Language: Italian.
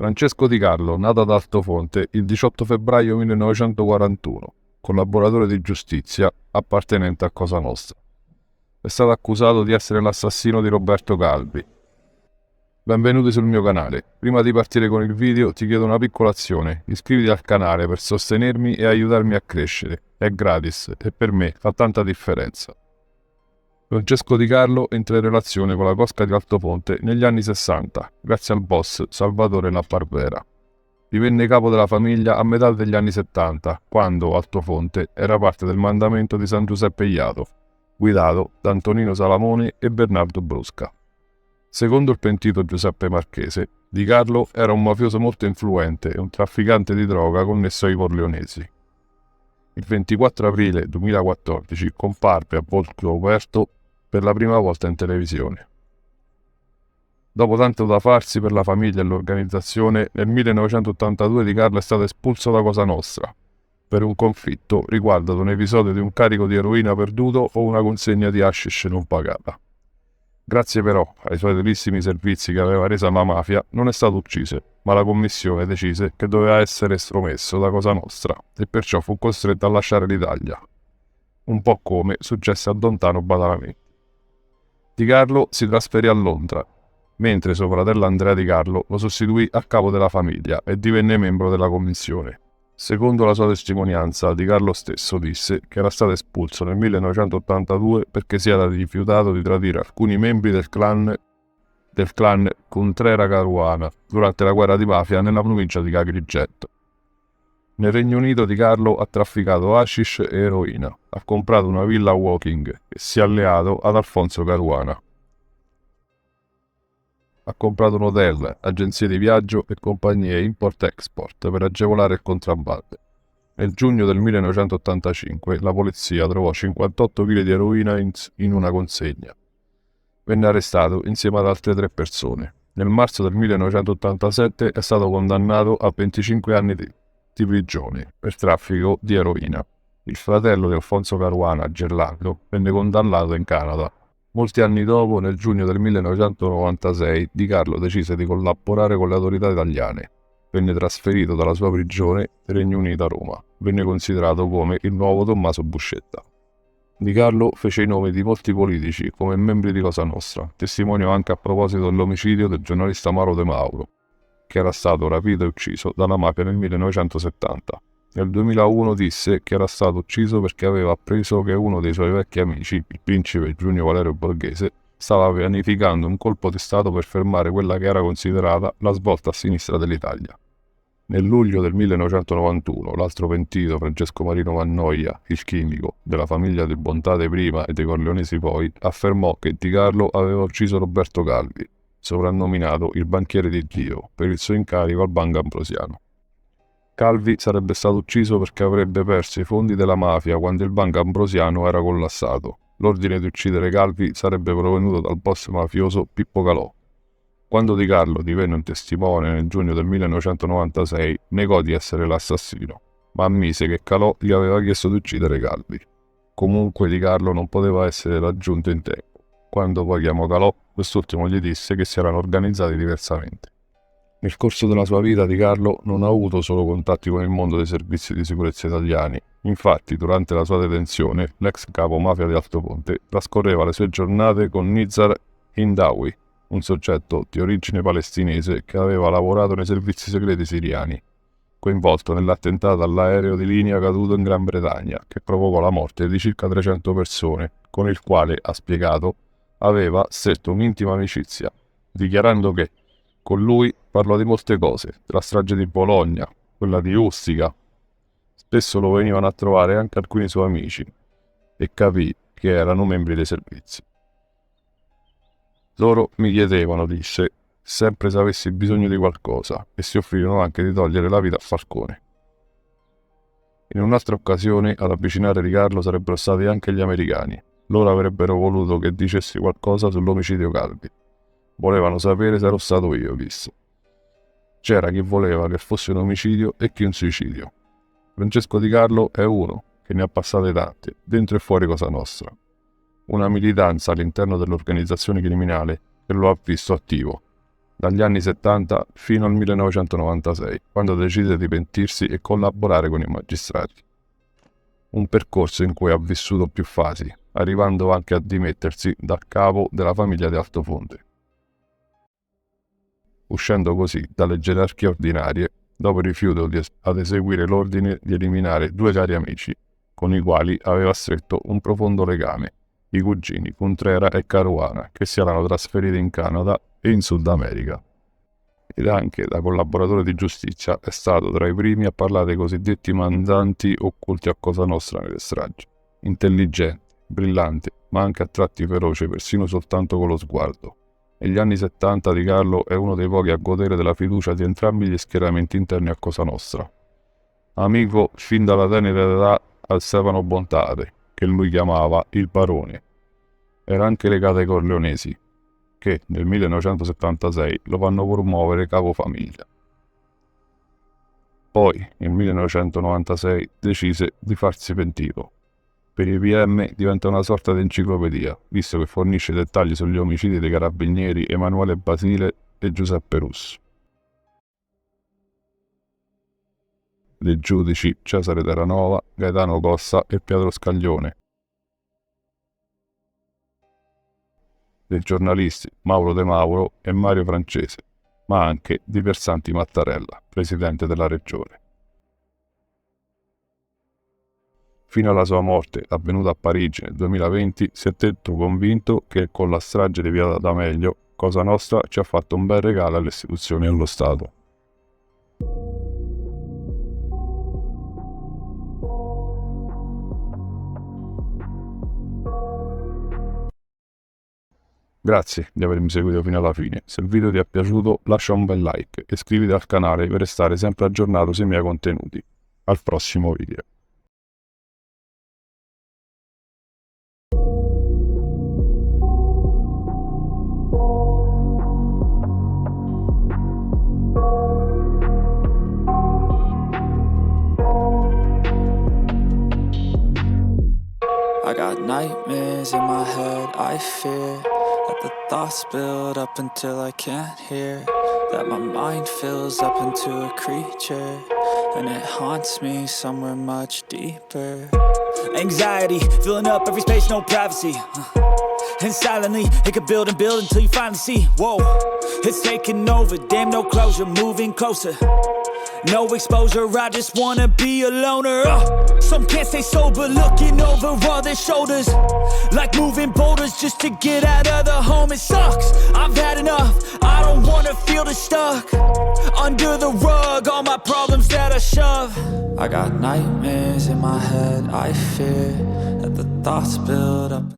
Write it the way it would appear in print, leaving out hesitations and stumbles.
Francesco Di Carlo, nato ad Altofonte il 18 febbraio 1941, collaboratore di giustizia appartenente a Cosa Nostra. È stato accusato di essere l'assassino di Roberto Calvi. Benvenuti sul mio canale. Prima di partire con il video ti chiedo una piccola azione. Iscriviti al canale per sostenermi e aiutarmi a crescere. È gratis e per me fa tanta differenza. Francesco Di Carlo entra in relazione con la cosca di Altofonte negli anni 60, grazie al boss Salvatore La Barbera. Divenne capo della famiglia a metà degli anni 70, quando Altofonte era parte del mandamento di San Giuseppe Jato, guidato da Antonino Salamone e Bernardo Brusca. Secondo il pentito Giuseppe Marchese, Di Carlo era un mafioso molto influente e un trafficante di droga connesso ai corleonesi. Il 24 aprile 2014 comparve a volto coperto per la prima volta in televisione. Dopo tanto da farsi per la famiglia e l'organizzazione, nel 1982 Di Carlo è stato espulso da Cosa Nostra per un conflitto riguardo ad un episodio di un carico di eroina perduto o una consegna di hashish non pagata. Grazie però ai suoi utilissimi servizi che aveva reso alla mafia, non è stato ucciso, ma la commissione decise che doveva essere estromesso da Cosa Nostra e perciò fu costretto a lasciare l'Italia. Un po' come successe a Don Tano Badalamenti. Di Carlo si trasferì a Londra, mentre suo fratello Andrea Di Carlo lo sostituì a capo della famiglia e divenne membro della commissione. Secondo la sua testimonianza, Di Carlo stesso disse che era stato espulso nel 1982 perché si era rifiutato di tradire alcuni membri del clan Contrera Caruana durante la guerra di mafia nella provincia di Agrigento. Nel Regno Unito Di Carlo ha trafficato hashish e eroina, ha comprato una villa a Woking e si è alleato ad Alfonso Caruana. Ha comprato un hotel, agenzie di viaggio e compagnie import-export per agevolare il contrabbando. Nel giugno del 1985 la polizia trovò 58 kg di eroina in una consegna. Venne arrestato insieme ad altre 3 persone. Nel marzo del 1987 è stato condannato a 25 anni di prigione per traffico di eroina. Il fratello di Alfonso Caruana, Gerlando, venne condannato in Canada. Molti anni dopo, nel giugno del 1996, Di Carlo decise di collaborare con le autorità italiane. Venne trasferito dalla sua prigione nel Regno Unito a Roma. Venne considerato come il nuovo Tommaso Buscetta. Di Carlo fece i nomi di molti politici come membri di Cosa Nostra, testimonio anche a proposito dell'omicidio del giornalista Mauro De Mauro, che era stato rapito e ucciso dalla mafia nel 1970. Nel 2001 disse che era stato ucciso perché aveva appreso che uno dei suoi vecchi amici, il principe Giunio Valerio Borghese, stava pianificando un colpo di stato per fermare quella che era considerata la svolta a sinistra dell'Italia. Nel luglio del 1991 l'altro pentito, Francesco Marino Mannoia, il chimico, della famiglia dei Bontate prima e dei Corleonesi poi, affermò che Di Carlo aveva ucciso Roberto Calvi, soprannominato il banchiere di Dio, per il suo incarico al Banco Ambrosiano. Calvi sarebbe stato ucciso perché avrebbe perso i fondi della mafia quando il Banco Ambrosiano era collassato. L'ordine di uccidere Calvi sarebbe provenuto dal boss mafioso Pippo Calò. Quando Di Carlo divenne un testimone nel giugno del 1996, negò di essere l'assassino, ma ammise che Calò gli aveva chiesto di uccidere Calvi. Comunque Di Carlo non poteva essere raggiunto in tempo. Quando poi chiamò Calò, quest'ultimo gli disse che si erano organizzati diversamente. Nel corso della sua vita Di Carlo non ha avuto solo contatti con il mondo dei servizi di sicurezza italiani. Infatti, durante la sua detenzione, l'ex capo mafia di Altofonte trascorreva le sue giornate con Nizar Hindawi, un soggetto di origine palestinese che aveva lavorato nei servizi segreti siriani, coinvolto nell'attentato all'aereo di linea caduto in Gran Bretagna, che provocò la morte di circa 300 persone, con il quale, ha spiegato, aveva stretto un'intima amicizia, dichiarando che con lui parlò di molte cose, della strage di Bologna, quella di Ustica. Spesso lo venivano a trovare anche alcuni suoi amici e capì che erano membri dei servizi. Loro mi chiedevano, disse, sempre se avessi bisogno di qualcosa e si offrirono anche di togliere la vita a Falcone. In un'altra occasione ad avvicinare Di Carlo sarebbero stati anche gli americani. Loro avrebbero voluto che dicessi qualcosa sull'omicidio Calvi. Volevano sapere se ero stato io, disse. C'era chi voleva che fosse un omicidio e chi un suicidio. Francesco Di Carlo è uno che ne ha passate tante, dentro e fuori Cosa Nostra. Una militanza all'interno dell'organizzazione criminale che lo ha visto attivo. dagli anni 70 fino al 1996, quando decise di pentirsi e collaborare con i magistrati. Un percorso in cui ha vissuto più fasi, arrivando anche a dimettersi da capo della famiglia di Altofonte, uscendo così dalle gerarchie ordinarie dopo il rifiuto ad eseguire l'ordine di eliminare due cari amici, con i quali aveva stretto un profondo legame, i cugini Contrera e Caruana, che si erano trasferiti in Canada e in Sud America. Ed anche da collaboratore di giustizia è stato tra i primi a parlare dei cosiddetti mandanti occulti a Cosa Nostra nelle stragi. Intelligente, brillante, ma anche a tratti feroce persino soltanto con lo sguardo. Negli anni 70 Di Carlo è uno dei pochi a godere della fiducia di entrambi gli schieramenti interni a Cosa Nostra. Amico fin dalla tenera età al Stefano Bontade, che lui chiamava il Barone. Era anche legato ai Corleonesi, che nel 1976 lo fanno promuovere capofamiglia. Poi, nel 1996, decise di farsi pentito. Per i PM diventa una sorta di enciclopedia, visto che fornisce dettagli sugli omicidi dei carabinieri Emanuele Basile e Giuseppe Russo, dei giudici Cesare Terranova, Gaetano Cossa e Pietro Scaglione, dei giornalisti Mauro De Mauro e Mario Francese, ma anche di Piersanti Mattarella, presidente della regione. Fino alla sua morte, avvenuta a Parigi nel 2020, si è detto convinto che con la strage di Via D'Amelio, Cosa Nostra ci ha fatto un bel regalo alle istituzioni e allo Stato. Grazie di avermi seguito fino alla fine. Se il video ti è piaciuto lascia un bel like e iscriviti al canale per restare sempre aggiornato sui miei contenuti. Al prossimo video. I got nightmares in my head, I fear that the thoughts build up until I can't hear, that my mind fills up into a creature, and it haunts me somewhere much deeper. Anxiety, filling up every space, no privacy, and silently, it could build and build until you finally see, whoa, it's taking over, damn no closure, moving closer. No exposure, I just wanna be a loner. Some can't stay sober, looking over all their shoulders, like moving boulders just to get out of the home. It sucks, I've had enough, I don't wanna feel the stuck under the rug, all my problems that I shove. I got nightmares in my head, I fear that the thoughts build up.